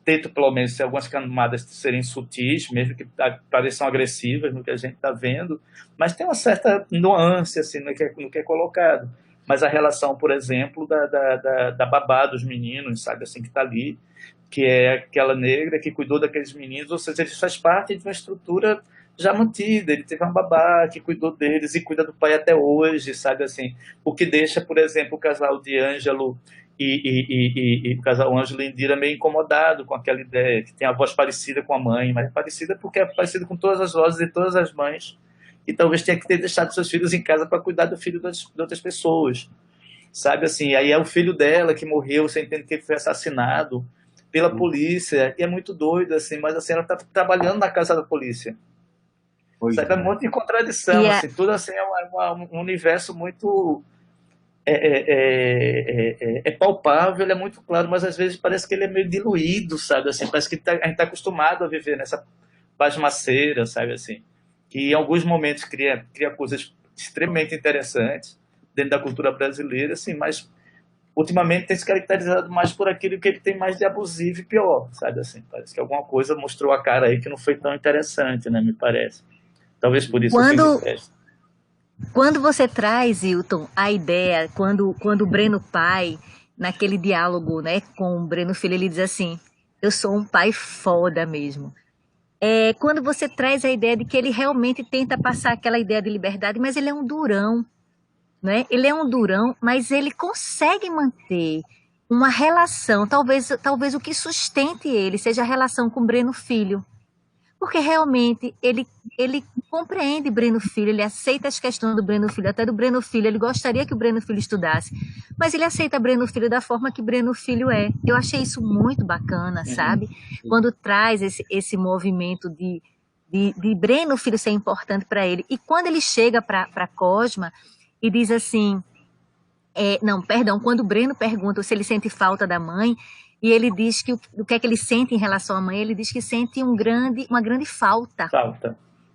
tento pelo menos ter algumas camadas serem sutis, mesmo que pareçam agressivas no que a gente está vendo, mas tem uma certa nuance assim, no que é colocado. Mas a relação, por exemplo, da babá dos meninos, sabe, assim, que está ali, que é aquela negra que cuidou daqueles meninos, ou seja, ele faz parte de uma estrutura já mantida, ele teve uma babá que cuidou deles e cuida do pai até hoje, sabe, assim, o que deixa, por exemplo, o casal de Ângelo e o casal Ângelo e Indira meio incomodado com aquela ideia, que tem a voz parecida com a mãe, mas é parecida porque é parecida com todas as vozes de todas as mães, e talvez tenha que ter deixado seus filhos em casa para cuidar do filho de outras pessoas, sabe, assim, aí é o filho dela que morreu, você entende que ele foi assassinado pela polícia, e é muito doido, assim, mas assim, ela está trabalhando na casa da polícia, sabe, é um monte de contradição, assim, tudo assim, um universo muito palpável, ele é muito claro, mas às vezes parece que ele é meio diluído, sabe, assim, parece que a gente está acostumado a viver nessa pasmaceira, sabe, assim, que em alguns momentos cria coisas extremamente interessantes dentro da cultura brasileira, assim, mas ultimamente tem se caracterizado mais por aquilo que ele tem mais de abusivo e pior, sabe, assim, parece que alguma coisa mostrou a cara aí que não foi tão interessante, né, me parece. Talvez por isso Quando você traz, Hilton, a ideia, quando o Breno pai, naquele diálogo, né, com o Breno filho, ele diz assim, eu sou um pai foda mesmo. Quando você traz a ideia de que ele realmente tenta passar aquela ideia de liberdade, mas ele é um durão, né? Ele é um durão, mas ele consegue manter uma relação, talvez o que sustente ele seja a relação com o Breno filho. Porque realmente ele compreende Breno Filho, ele aceita as questões do Breno Filho, até do Breno Filho, ele gostaria que o Breno Filho estudasse, mas ele aceita Breno Filho da forma que Breno Filho é. Eu achei isso muito bacana, sabe? Quando traz esse movimento de Breno Filho ser importante para ele. E quando ele chega para Cosma e diz assim, quando o Breno pergunta se ele sente falta da mãe, e ele diz que o que é que ele sente em relação à mãe, ele diz que sente uma grande falta.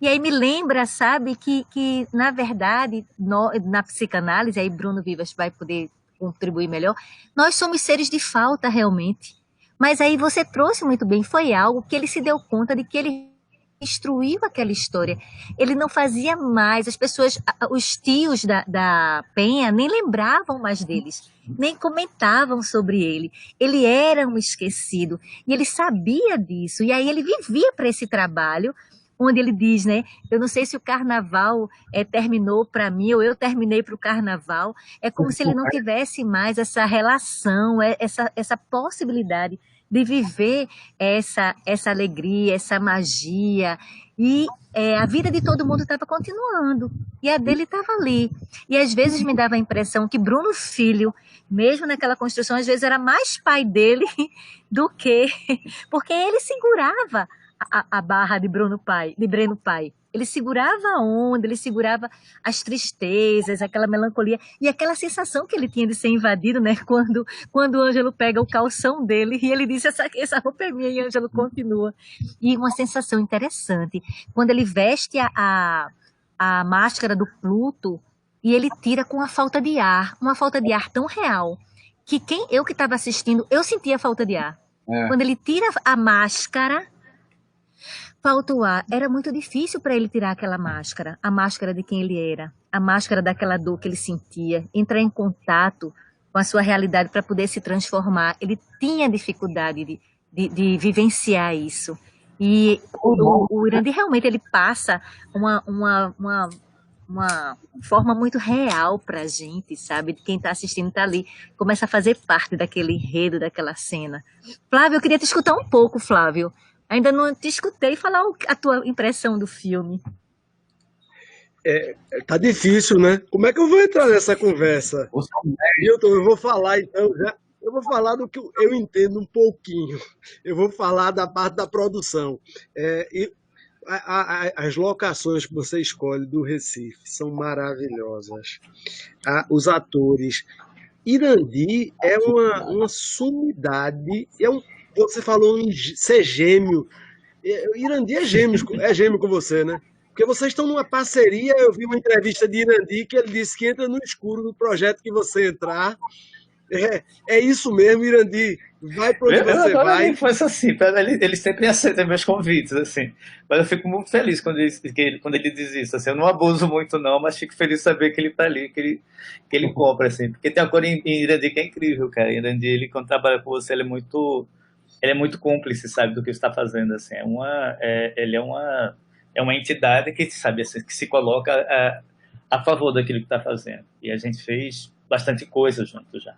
E aí me lembra, sabe, que na verdade, na psicanálise, aí Bruno Vivas vai poder contribuir melhor, nós somos seres de falta realmente. Mas aí você trouxe muito bem, foi algo que ele se deu conta de que ele destruiu aquela história. Ele não fazia mais, as pessoas, os tios da Penha nem lembravam mais deles, nem comentavam sobre ele. Ele era um esquecido e ele sabia disso. E aí ele vivia para esse trabalho, onde ele diz, né? Eu não sei se o carnaval terminou para mim ou eu terminei para o carnaval. É como se ele não tivesse mais essa relação, essa possibilidade de viver essa alegria, essa magia. E a vida de todo mundo estava continuando. E a dele estava ali. E às vezes me dava a impressão que Bruno Filho, mesmo naquela construção, às vezes era mais pai dele do que... Porque ele segurava a barra de Breno Pai. Ele segurava a onda, ele segurava as tristezas, aquela melancolia e aquela sensação que ele tinha de ser invadido, né? Quando o Ângelo pega o calção dele e ele diz, essa roupa é minha, e Ângelo continua. E uma sensação interessante, quando ele veste a máscara do Pluto e ele tira com a falta de ar, uma falta de ar tão real, que eu que estava assistindo, eu sentia falta de ar. Quando ele tira a máscara, falta o ar. Era muito difícil para ele tirar aquela máscara, a máscara de quem ele era, a máscara daquela dor que ele sentia, entrar em contato com a sua realidade para poder se transformar. Ele tinha dificuldade de vivenciar isso. E o Irandir realmente ele passa uma forma muito real para a gente, sabe? De quem está assistindo está ali, começa a fazer parte daquele enredo, daquela cena. Flávio, eu queria te escutar um pouco, Flávio. Ainda não te escutei falar a tua impressão do filme. Tá difícil, né? Como é que eu vou entrar nessa conversa? Milton, eu vou falar então já. Eu vou falar do que eu entendo um pouquinho. Eu vou falar da parte da produção. As locações que você escolhe do Recife são maravilhosas. Os atores. Irandir é uma sumidade. Você falou em ser gêmeo. Irandir é gêmeo com você, né? Porque vocês estão numa parceria. Eu vi uma entrevista de Irandir que ele disse que entra no escuro do projeto que você entrar. É isso mesmo, Irandir. Vai para onde você vai. Foi assim, ele sempre aceita meus convites, assim. Mas eu fico muito feliz quando ele diz isso. Assim, eu não abuso muito, não, mas fico feliz de saber que ele está ali, que ele compra, assim. Porque tem uma coisa em Irandir que é incrível, cara. Irandir, ele, quando trabalha com você, ele é muito cúmplice, sabe, do que está fazendo, assim. Ele é uma entidade que, sabe, assim, que se coloca a favor daquilo que está fazendo. E a gente fez bastante coisa junto já.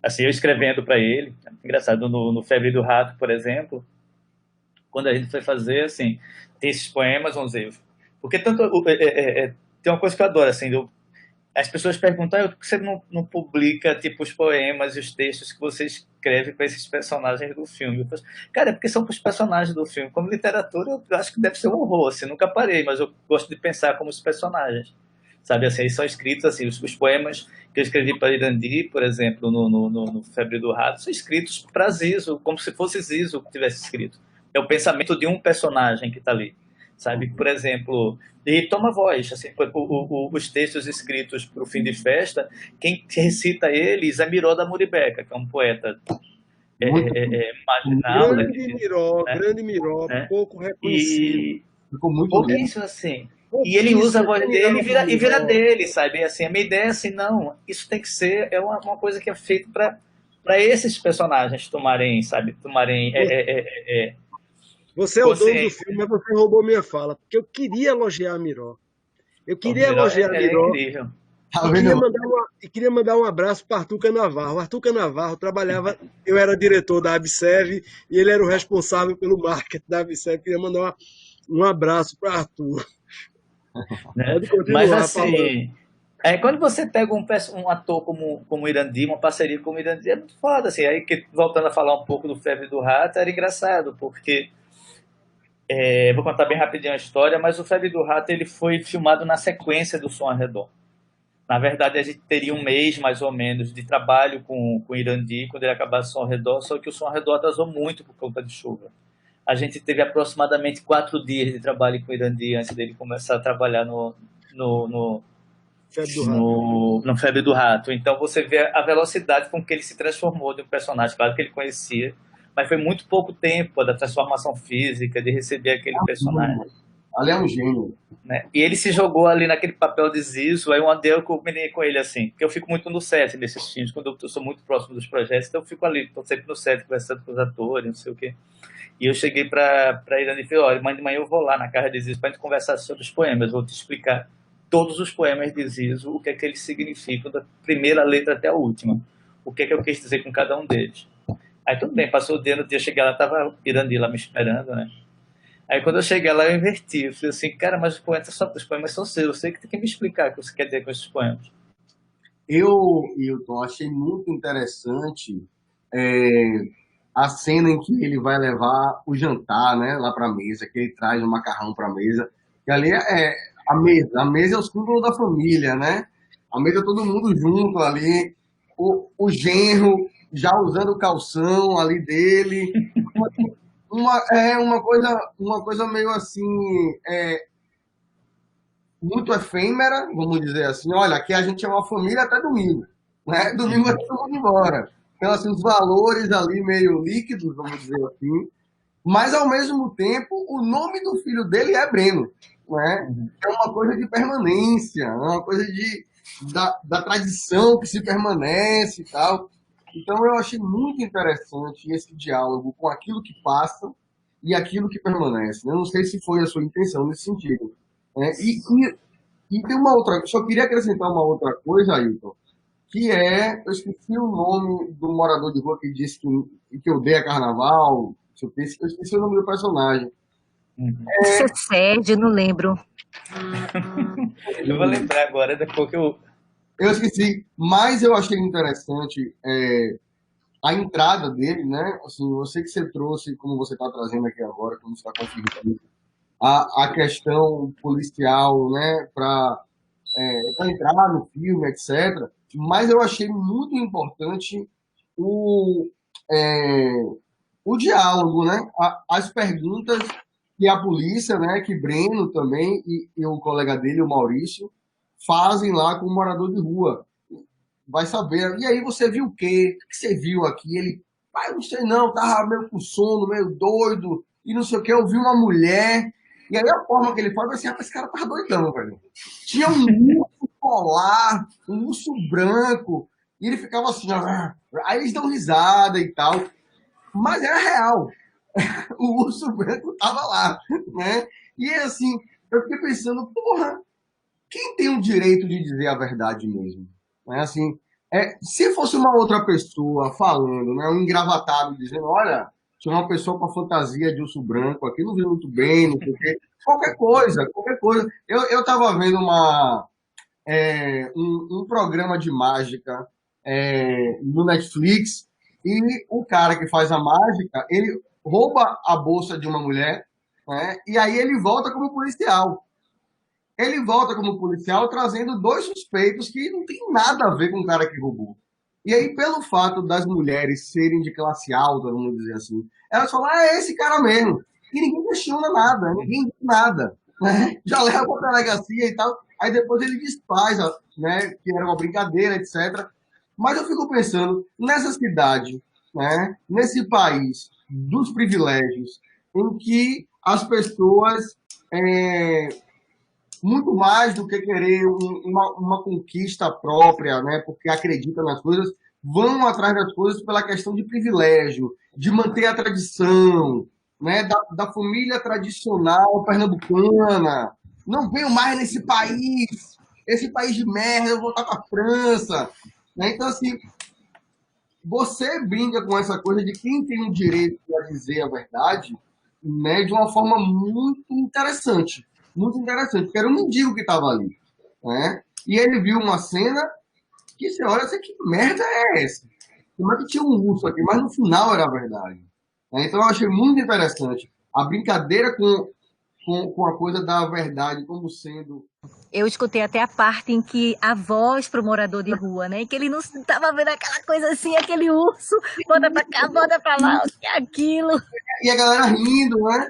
Assim, eu escrevendo para ele, engraçado, no Febre do Rato, por exemplo, quando a gente foi fazer, assim, tem esses poemas, vamos dizer, porque tanto, tem uma coisa que eu adoro, assim, as pessoas perguntam, por que você não publica, tipo, os poemas e os textos que você escreve para esses personagens do filme? Eu falo, cara, é porque são para os personagens do filme. Como literatura, eu acho que deve ser um horror, assim, nunca parei, mas eu gosto de pensar como os personagens. Sabe, assim, eles são escritos, assim, os poemas que eu escrevi para Irandir, por exemplo, no Febre do Rato, são escritos para Zizo, como se fosse Zizo que tivesse escrito. É o pensamento de um personagem que está ali, sabe? Por exemplo, e toma voz, assim, os textos escritos para o Fim de Festa, quem recita eles é Miró da Muribeca, que é um poeta marginal. Grande Miró, pouco reconhecido. Ficou muito isso, assim. E ele usa a voz dele e vira dele, sabe? Assim, a minha ideia é assim, não, isso tem que ser, uma coisa que é feita para esses personagens tomarem. Você é o dono do filme, mas você roubou minha fala, porque eu queria elogiar a Miró. Eu queria elogiar a Miró. E queria mandar um abraço para Arthur Canavarro. Arthur Canavarro trabalhava, eu era diretor da Absev e ele era o responsável pelo marketing da Absev. Queria mandar um abraço para Arthur. Né? Mas assim, quando você pega um ator como o Irandir, uma parceria com o Irandir, é muito foda, assim. Aí, voltando a falar um pouco do Febre do Rato, era engraçado, porque vou contar bem rapidinho a história, mas o Febre do Rato ele foi filmado na sequência do Som ao Redor. Na verdade, a gente teria um mês, mais ou menos, de trabalho com o Irandir, quando ele acabasse o Som ao Redor, só que o Som ao Redor atrasou muito por conta de chuva. a gente teve aproximadamente 4 dias de trabalho com o Irandir antes dele começar a trabalhar no Febre do Rato. Então você vê a velocidade com que ele se transformou de um personagem, claro que ele conhecia, mas foi muito pouco tempo da transformação física, de receber aquele personagem. Ali é um gênio. Né? E ele se jogou ali naquele papel de Zizo, aí um dia eu combinei com ele assim, porque eu fico muito no set desses filmes, quando eu sou muito próximo dos projetos, então eu fico ali, estou sempre no set, conversando com os atores, não sei o quê. E eu cheguei para Irani e falei, olha, de manhã eu vou lá na casa de Zizo para a gente conversar sobre os poemas, vou te explicar todos os poemas de Zizo, o que é que eles significam, da primeira letra até a última, o que é que eu quis dizer com cada um deles. Aí tudo bem, passou o dia, no dia eu cheguei lá, estava Irani lá me esperando, né? Aí quando eu cheguei lá, eu inverti. Eu falei assim, cara, mas os poemas são seus. Eu sei que tem que me explicar o que você quer dizer com esses poemas. Hilton, achei muito interessante a cena em que ele vai levar o jantar, né, lá para a mesa, que ele traz o macarrão para a mesa. E ali é a mesa é o símbolo da família, né? A mesa todo mundo junto ali. O genro já usando o calção ali dele. Uma coisa meio assim, muito efêmera, vamos dizer assim. Olha, aqui a gente é uma família até domingo, né? Domingo é todo mundo embora. Então, assim, os valores ali meio líquidos, vamos dizer assim. Mas, ao mesmo tempo, o nome do filho dele é Breno, né? É uma coisa de permanência, é uma coisa da tradição que se permanece e tal. Então, eu achei muito interessante esse diálogo com aquilo que passa e aquilo que permanece. Eu não sei se foi a sua intenção nesse sentido. Né? E tem uma outra... Só queria acrescentar uma outra coisa, Ailton, que eu esqueci o nome do morador de rua que disse que odeia carnaval. Eu esqueci o nome do personagem. Sérgio, não lembro. Eu vou lembrar agora, depois que eu... Eu esqueci, mas eu achei interessante a entrada dele, né? Assim, eu sei que você trouxe, como você está trazendo aqui agora, como você está conseguindo, a questão policial, né? Para entrar no filme, etc. Mas eu achei muito importante o diálogo, né? As perguntas que a polícia, né? Que Breno também e o colega dele, o Maurício, fazem lá com o morador de rua. Vai saber. E aí você viu o quê? O que você viu aqui? Ele, não sei não, tava meio com sono, meio doido, e não sei o que, eu vi uma mulher. E aí a forma que ele fala, assim, esse cara tava doidão, velho. Tinha um urso polar, um urso branco, e ele ficava assim, aí eles dão risada e tal. Mas era real. O urso branco tava lá, né? E assim, eu fiquei pensando, porra, quem tem o direito de dizer a verdade mesmo? Né? Assim, se fosse uma outra pessoa falando, né, um engravatado dizendo, olha, tinha uma pessoa com a fantasia de urso branco aqui, não viu muito bem, não sei o quê. Qualquer coisa. Eu estava vendo um programa de mágica no Netflix e o cara que faz a mágica, ele rouba a bolsa de uma mulher, né, e aí ele volta como policial. Ele volta como policial trazendo 2 suspeitos que não tem nada a ver com o cara que roubou. E aí, pelo fato das mulheres serem de classe alta, vamos dizer assim, elas falam, é esse cara mesmo. E ninguém questiona nada, ninguém diz nada. Né? Já leva para a delegacia e tal. Aí depois ele desfaz, né, que era uma brincadeira, etc. Mas eu fico pensando, nessa cidade, né, nesse país dos privilégios, em que as pessoas... muito mais do que querer uma conquista própria, né? Porque acreditam nas coisas, vão atrás das coisas pela questão de privilégio, de manter a tradição, né? Da família tradicional pernambucana. Não venho mais nesse país, esse país de merda, eu vou voltar para a França. Né? Então, assim, você brinca com essa coisa de quem tem o direito de dizer a verdade, né? De uma forma muito interessante. Muito interessante, porque era um mendigo que estava ali, né? E ele viu uma cena que você olha, assim, que merda é essa? Como é que tinha um urso aqui? Mas no final era a verdade. Né? Então eu achei muito interessante a brincadeira com a coisa da verdade como sendo... Eu escutei até a parte em que a voz pro morador de rua, né? Que ele não estava vendo aquela coisa assim, aquele urso, bota pra cá, bota pra lá, o que é aquilo? E a galera rindo, né?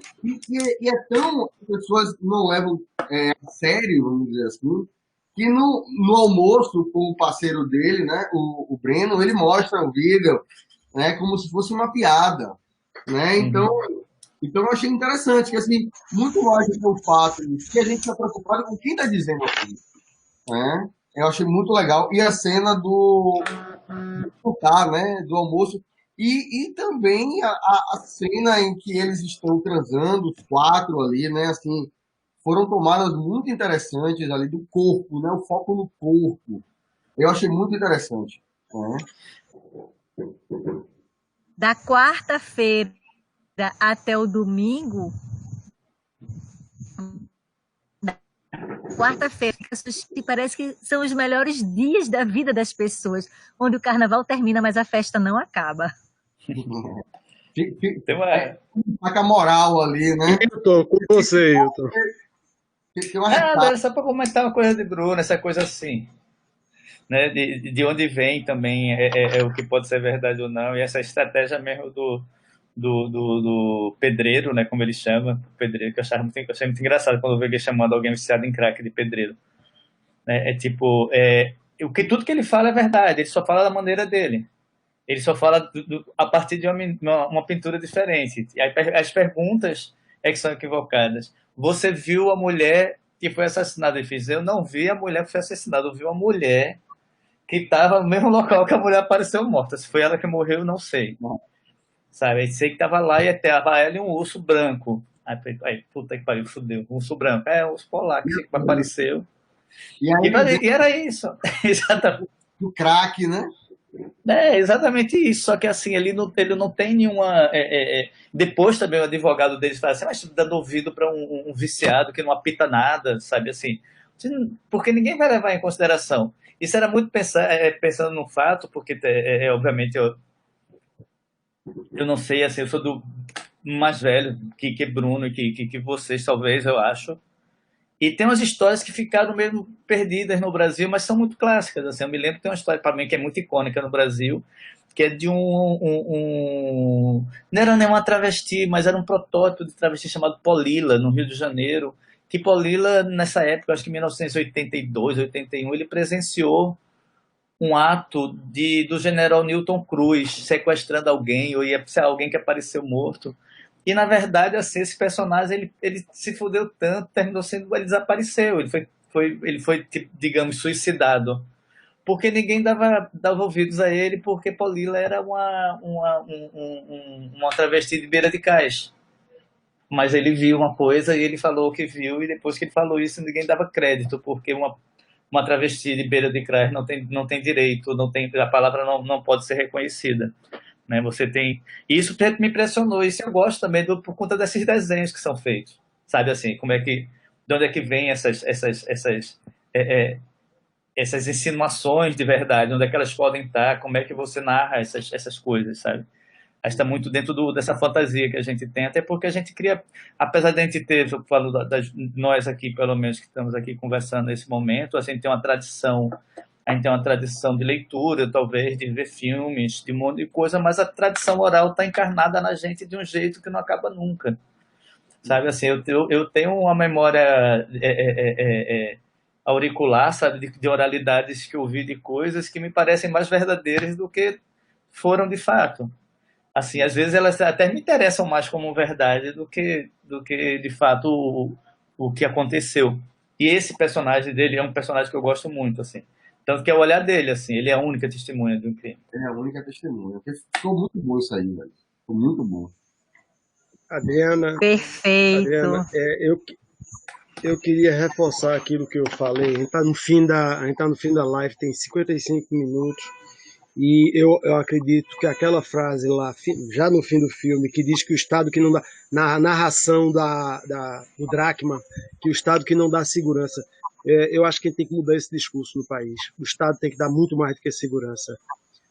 E é tão. As pessoas não levam a sério, vamos dizer assim, que no almoço com o parceiro dele, né? O Breno, ele mostra o vídeo, né? Como se fosse uma piada, né? Então eu achei interessante, que assim, muito mais do que o fato de que a gente está preocupado com quem está dizendo aqui, né? Eu achei muito legal. E a cena do jantar, né? Do almoço. E também a cena em que eles estão transando, os quatro ali, né? Assim, foram tomadas muito interessantes ali do corpo, né? O foco no corpo. Eu achei muito interessante, né? Da quarta-feira até o domingo, quarta-feira, que parece que são os melhores dias da vida das pessoas, onde o carnaval termina, mas a festa não acaba. Tem uma... Fica a moral ali, né? Eu tô com você, Hilton. Era só para comentar uma coisa de Bruno, essa coisa assim, né? De onde vem também é o que pode ser verdade ou não, e essa estratégia mesmo do pedreiro, né? Como ele chama, pedreiro, que eu achei muito engraçado quando eu vi ele chamando alguém viciado em crack de pedreiro. Né? Tipo, tudo que ele fala é verdade, ele só fala da maneira dele. Ele só fala a partir de uma pintura diferente. E as perguntas que são equivocadas. Você viu a mulher que foi assassinada? Ele fez, eu não vi a mulher que foi assassinada, eu vi uma mulher que estava no mesmo local que a mulher apareceu morta. Se foi ela que morreu, eu não sei. Sabe? Eu sei que estava lá e estava ela e um urso branco. Aí, puta que pariu, fudeu. Um urso branco. Um urso polar que apareceu. E era isso. Exatamente. O crack, né? É exatamente isso, só que assim, ele não tem nenhuma. Depois também o advogado deles fala assim, mas dando ouvido para um viciado que não apita nada, sabe assim? Porque ninguém vai levar em consideração. Isso era muito pensando no fato, porque obviamente eu não sei, assim, eu sou do mais velho que Bruno e que vocês, talvez, eu acho. E tem umas histórias que ficaram mesmo perdidas no Brasil, mas são muito clássicas. Assim, eu me lembro que tem uma história para mim que é muito icônica no Brasil, que é de não era nem uma travesti, mas era um protótipo de travesti chamado Polila, no Rio de Janeiro. Que Polila, nessa época, acho que em 1982, 81, ele presenciou um ato do general Newton Cruz sequestrando alguém, ou ia ser alguém que apareceu morto. E, na verdade, assim, esse personagem, ele se fudeu tanto, ele desapareceu, ele foi tipo, digamos, suicidado. Porque ninguém dava ouvidos a ele, porque Polila era uma travesti de beira de cais. Mas ele viu uma coisa e ele falou que viu, e depois que ele falou isso, ninguém dava crédito, porque uma travesti de beira de cais não tem direito, a palavra não pode ser reconhecida. Né, você tem isso me impressionou, isso eu gosto também por conta desses desenhos que são feitos, sabe assim, de onde é que vem essas insinuações de verdade, onde é que elas podem estar, como é que você narra essas coisas, sabe? Está muito dentro dessa fantasia que a gente tem, até porque a gente cria, apesar de a gente ter, eu falo nós aqui, pelo menos que estamos aqui conversando nesse momento, a gente tem uma tradição de leitura, talvez, de ver filmes, de um monte de coisa, mas a tradição oral está encarnada na gente de um jeito que não acaba nunca. Sabe, assim, eu tenho uma memória auricular, sabe, de oralidades que eu ouvi de coisas que me parecem mais verdadeiras do que foram de fato. Assim, às vezes elas até me interessam mais como verdade do que de fato o que aconteceu. E esse personagem dele é um personagem que eu gosto muito, assim. Tanto que é o olhar dele, assim, ele é a única testemunha do crime. É a única testemunha. Ficou muito bom isso aí, velho. Ficou muito bom. Adriana. Perfeito. Adriana, eu queria reforçar aquilo que eu falei. A gente está no fim da live, tem 55 minutos. E eu acredito que aquela frase lá, já no fim do filme, que diz que o Estado que não dá, na narração do Drachman, que o Estado que não dá segurança, eu acho que a gente tem que mudar esse discurso no país. O Estado tem que dar muito mais do que segurança.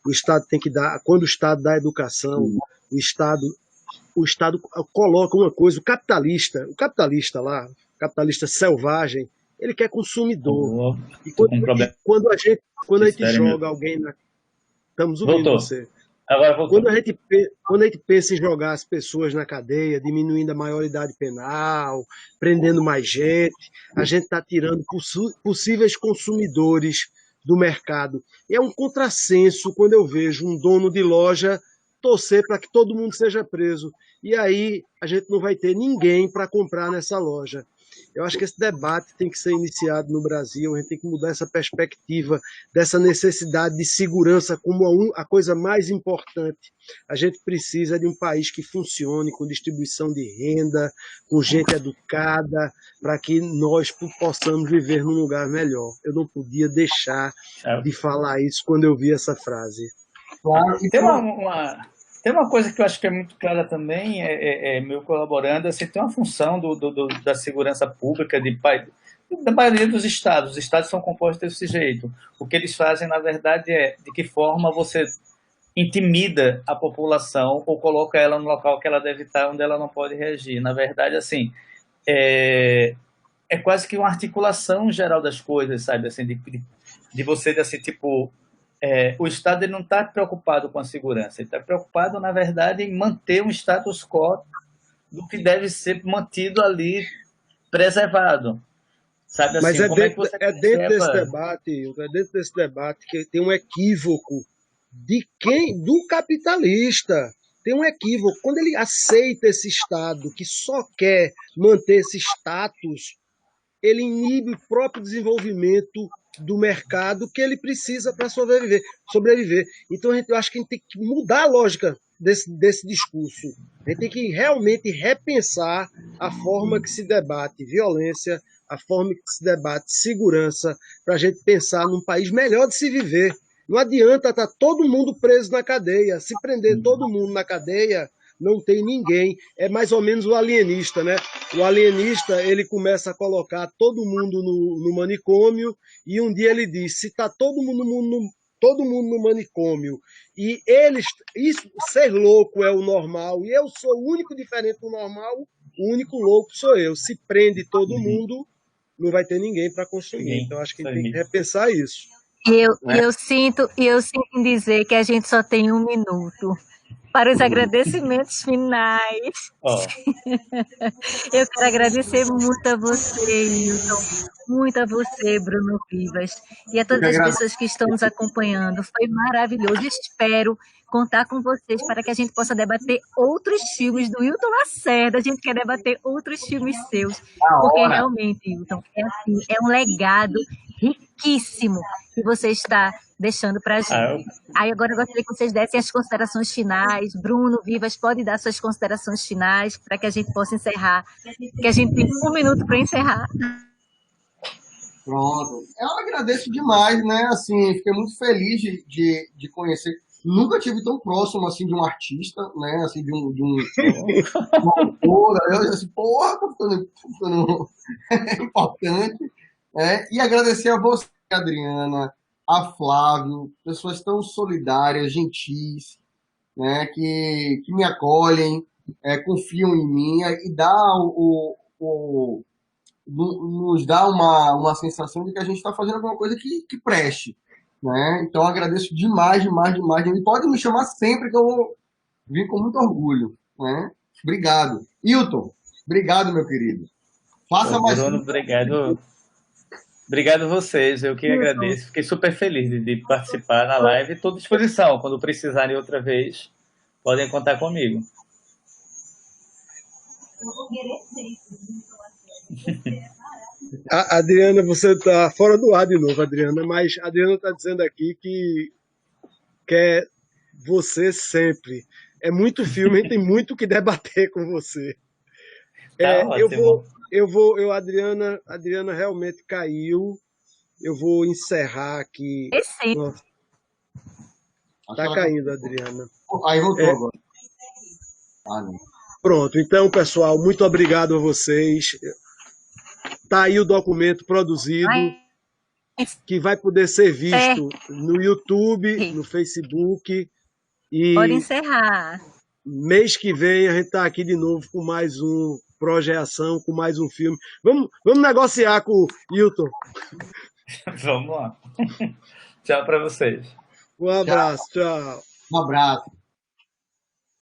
O Estado tem que dar, quando o Estado dá educação, o Estado coloca uma coisa, o capitalista lá, o capitalista selvagem, ele quer consumidor. E quando a gente joga alguém na... Estamos ouvindo você. Agora voltou. Quando a gente pensa em jogar as pessoas na cadeia, diminuindo a maioridade penal, prendendo mais gente, a gente está tirando possíveis consumidores do mercado. E é um contrassenso quando eu vejo um dono de loja torcer para que todo mundo seja preso. E aí a gente não vai ter ninguém para comprar nessa loja. Eu acho que esse debate tem que ser iniciado no Brasil, a gente tem que mudar essa perspectiva dessa necessidade de segurança como a coisa mais importante. A gente precisa de um país que funcione com distribuição de renda, com gente educada, para que nós possamos viver num lugar melhor. Eu não podia deixar de falar isso quando eu vi essa frase. Claro. Tem uma coisa que eu acho que é muito clara também, meu colaborando, assim, tem uma função da segurança pública da maioria dos estados. Os estados são compostos desse jeito. O que eles fazem, na verdade, é de que forma você intimida a população ou coloca ela no local que ela deve estar, onde ela não pode reagir. Na verdade, assim, é quase que uma articulação geral das coisas, sabe? Assim, de você, assim, tipo... o Estado ele não está preocupado com a segurança, ele está preocupado, na verdade, em manter um status quo do que deve ser mantido ali, preservado. Sabe, assim, mas é dentro desse debate que tem um equívoco do capitalista. Tem um equívoco. Quando ele aceita esse Estado que só quer manter esse status, ele inibe o próprio desenvolvimento do mercado que ele precisa para sobreviver. Então, eu acho que a gente tem que mudar a lógica desse discurso. A gente tem que realmente repensar a forma que se debate violência, a forma que se debate segurança, para a gente pensar num país melhor de se viver. Não adianta estar todo mundo preso na cadeia. Se prender todo mundo na cadeia, não tem ninguém. É mais ou menos o alienista, né? O alienista, ele começa a colocar todo mundo no manicômio e um dia ele diz, se está todo mundo no manicômio e ser louco é o normal e eu sou o único diferente do normal, o único louco sou eu. Se prende todo mundo, não vai ter ninguém para consumir. Então, acho que a gente tem que repensar isso. Eu sinto em dizer que a gente só tem 1 minuto para os agradecimentos finais. Eu quero agradecer muito a você, Hilton, muito a você, Bruno Vivas, e a todas as pessoas que estão nos acompanhando. Foi maravilhoso. Espero contar com vocês para que a gente possa debater outros filmes do Hilton Lacerda. A gente quer debater outros filmes seus, porque realmente, Hilton, é um legado riquíssimo que você está deixando para a gente. Aí agora eu gostaria que vocês dessem as considerações finais. Bruno Vivas, pode dar suas considerações finais para que a gente possa encerrar, que a gente tem 1 minuto para encerrar. Pronto. Eu agradeço demais, né? Assim, fiquei muito feliz de conhecer. Nunca tive tão próximo assim de um artista, né? Assim, de uma autora. Eu assim, porra, tá ficando importante. E agradecer a você, Adriana, a Flávio, pessoas tão solidárias, gentis, né? Que me acolhem, confiam em mim e nos dá uma sensação de que a gente está fazendo alguma coisa que preste. Né? Então, agradeço demais. E pode me chamar sempre que eu vou vir com muito orgulho. Né? Obrigado. Hilton, obrigado, meu querido. Faça mais. Bruno, obrigado. Obrigado a vocês, eu que agradeço. Fiquei super feliz de participar na live. Estou à disposição. Quando precisarem outra vez, podem contar comigo. Eu vou querer ser. Adriana, você está fora do ar de novo, Adriana, mas a Adriana está dizendo aqui que quer você sempre. É muito filme, a gente tem muito que debater com você. Adriana realmente caiu. Eu vou encerrar aqui. Está caindo, Adriana. Aí voltou agora. Pronto, então, pessoal, muito obrigado a vocês. Está aí o documento produzido, que vai poder ser visto no YouTube, no Facebook. E pode encerrar. Mês que vem a gente está aqui de novo com mais um projeção, com mais um filme. Vamos negociar com o Hilton. Vamos lá. Tchau para vocês. Um abraço, tchau. Um abraço.